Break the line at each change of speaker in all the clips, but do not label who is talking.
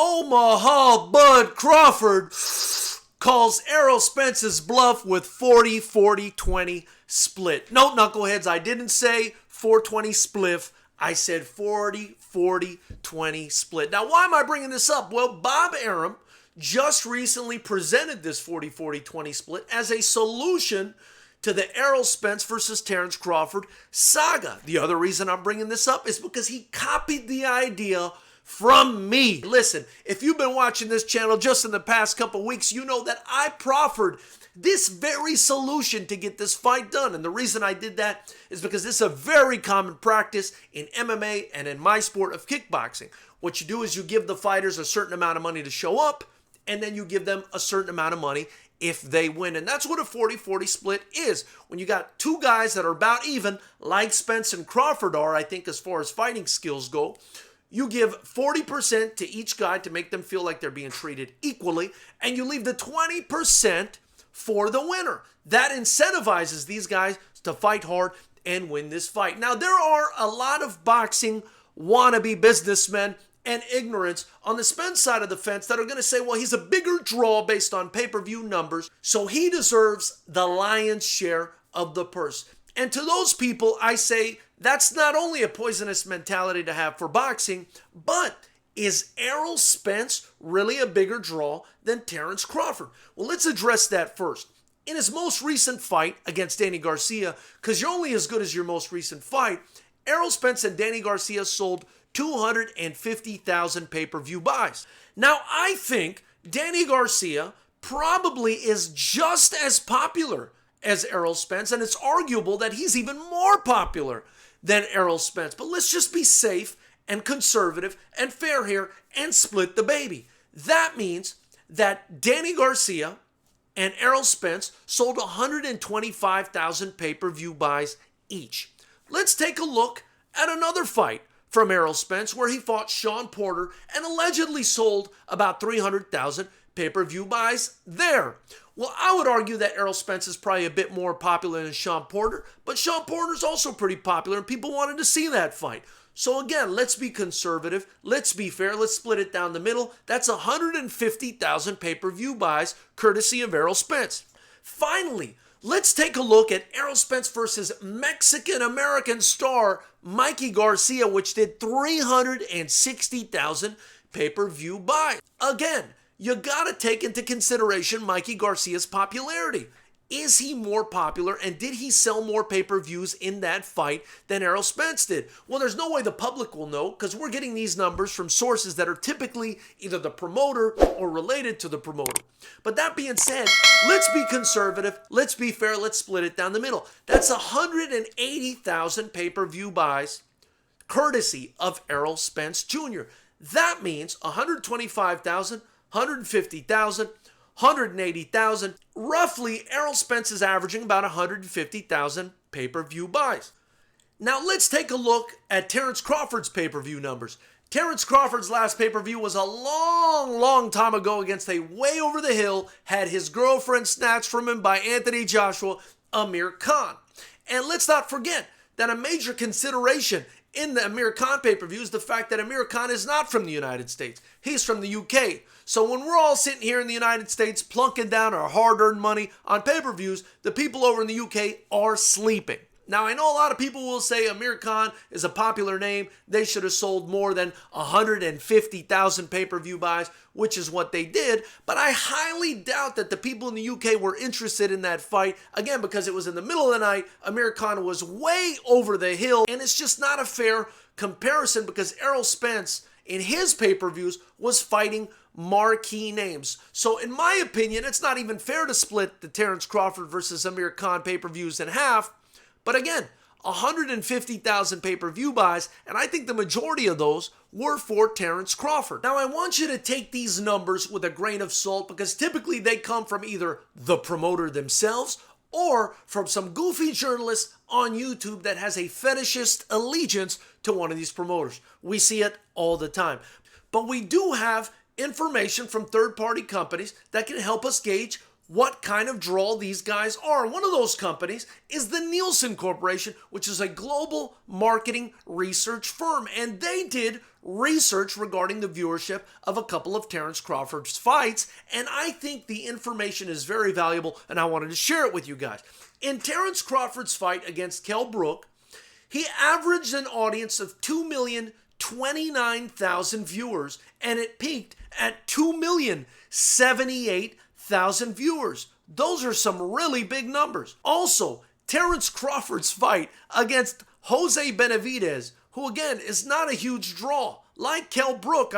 Omaha Bud Crawford calls Errol Spence's bluff with 40-40-20 split. No, knuckleheads, I didn't say 420 spliff. I said 40-40-20 split. Now, why am I bringing this up? Well, Bob Arum just recently presented this 40-40-20 split as a solution to the Errol Spence versus Terrence Crawford saga. The other reason I'm bringing this up is because he copied the idea from me. Listen, if you've been watching this channel just in the past couple weeks, you know that I proffered this very solution to get this fight done. And the reason I did that is because this is a very common practice in MMA and in my sport of kickboxing. What you do is you give the fighters a certain amount of money to show up, and then you give them a certain amount of money if they win. And that's what a 40-40 split is. When you got two guys that are about even, like Spence and Crawford are, I think, as far as fighting skills go, you give 40% to each guy to make them feel like they're being treated equally, and you leave the 20% for the winner. That incentivizes these guys to fight hard and win this fight. Now, there are a lot of boxing wannabe businessmen and ignorance on the Spence side of the fence that are going to say, well, he's a bigger draw based on pay-per-view numbers, so he deserves the lion's share of the purse. And to those people, I say, that's not only a poisonous mentality to have for boxing, but is Errol Spence really a bigger draw than Terrence Crawford? Well, let's address that first. In his most recent fight against Danny Garcia, because you're only as good as your most recent fight, Errol Spence and Danny Garcia sold 250,000 pay-per-view buys. Now, I think Danny Garcia probably is just as popular as Errol Spence, and it's arguable that he's even more popular than Errol Spence. But let's just be safe and conservative and fair here and split the baby. That means that Danny Garcia and Errol Spence sold 125,000 pay-per-view buys each. Let's take a look at another fight from Errol Spence where he fought Sean Porter and allegedly sold about 300,000 pay-per-view buys there. Well, I would argue that Errol Spence is probably a bit more popular than Sean Porter, but Sean Porter's also pretty popular and people wanted to see that fight. So again, let's be conservative, let's be fair, let's split it down the middle. That's 150,000 pay-per-view buys courtesy of Errol Spence. Finally, let's take a look at Errol Spence versus Mexican-American star Mikey Garcia, which did 360,000 pay-per-view buys. Again, you gotta take into consideration Mikey Garcia's popularity. Is he more popular, and did he sell more pay-per-views in that fight than Errol Spence did? Well, there's no way the public will know because we're getting these numbers from sources that are typically either the promoter or related to the promoter. But that being said, let's be conservative, let's be fair, let's split it down the middle. That's 180,000 pay-per-view buys courtesy of Errol Spence Jr. That means 125,000, 150,000, 180,000. Roughly, Errol Spence is averaging about 150,000 pay-per-view buys. Now, let's take a look at Terrence Crawford's pay-per-view numbers. Terrence Crawford's last pay-per-view was a long time ago against a way over the hill, had his girlfriend snatched from him by Anthony Joshua, Amir Khan. And let's not forget that a major consideration in the Amir Khan pay-per-view is the fact that Amir Khan is not from the United States. He's from the UK. So when we're all sitting here in the United States plunking down our hard-earned money on pay-per-views, the people over in the UK are sleeping. Now, I know a lot of people will say Amir Khan is a popular name. They should have sold more than 150,000 pay-per-view buys, which is what they did. But I highly doubt that the people in the UK were interested in that fight. Again, because it was in the middle of the night, Amir Khan was way over the hill. And it's just not a fair comparison because Errol Spence, in his pay-per-views, was fighting marquee names. So in my opinion, it's not even fair to split the Terrence Crawford versus Amir Khan pay-per-views in half. But again, 150,000 pay-per-view buys, and I think the majority of those were for Terrence Crawford. Now, I want you to take these numbers with a grain of salt because typically they come from either the promoter themselves or from some goofy journalist on YouTube that has a fetishist allegiance to one of these promoters. We see it all the time. But we do have information from third-party companies that can help us gauge what kind of draw these guys are. One of those companies is the Nielsen Corporation, which is a global marketing research firm. And they did research regarding the viewership of a couple of Terence Crawford's fights. And I think the information is very valuable, and I wanted to share it with you guys. In Terence Crawford's fight against Kell Brook, he averaged an audience of 2,029,000 viewers, and it peaked at 2,078,000 viewers. Those are some really big numbers. Also, Terence Crawford's fight against Jose Benavidez, who again is not a huge draw. Like Kell Brook,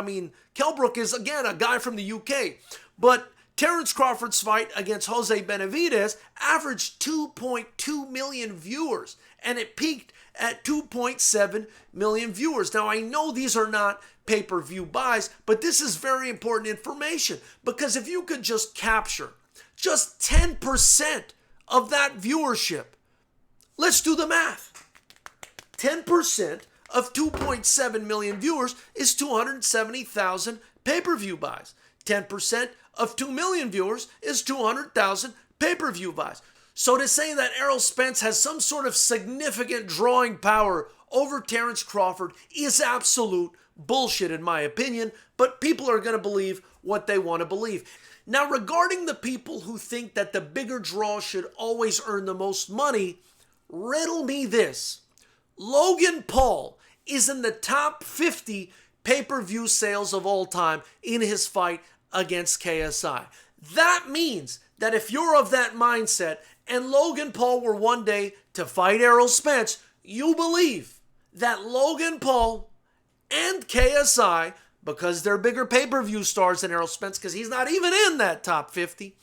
Kell Brook is again a guy from the UK, but Terence Crawford's fight against Jose Benavidez averaged 2.2 million viewers, and it peaked at 2.7 million viewers. Now, I know these are not pay-per-view buys, but this is very important information, because if you could just capture just 10% of that viewership, let's do the math. 10% of 2.7 million viewers is 270,000 pay-per-view buys. 10% of 2 million viewers is 200,000 pay-per-view buys. So to say that Errol Spence has some sort of significant drawing power over Terence Crawford is absolute bullshit in my opinion, but people are going to believe what they want to believe. Now, regarding the people who think that the bigger draw should always earn the most money, riddle me this. Logan Paul is in the top 50 pay-per-view sales of all time in his fight against KSI. That means that if you're of that mindset and Logan Paul were one day to fight Errol Spence, you believe that Logan Paul and KSI, because they're bigger pay-per-view stars than Errol Spence, because he's not even in that top 50,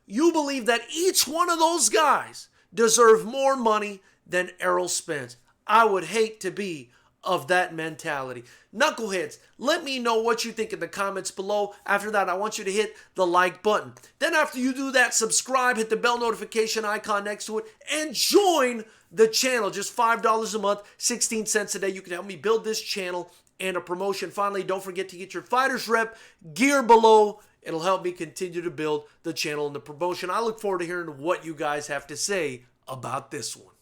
you believe that each one of those guys deserve more money than Errol Spence. I would hate to be of that mentality. Knuckleheads, let me know what you think in the comments below. After that, I want you to hit the like button. Then after you do that, subscribe, hit the bell notification icon next to it, and join the channel. Just $5 a month, 16 cents a day. You can help me build this channel and a promotion. Finally, don't forget to get your FightersRep gear below. It'll help me continue to build the channel and the promotion. I look forward to hearing what you guys have to say about this one.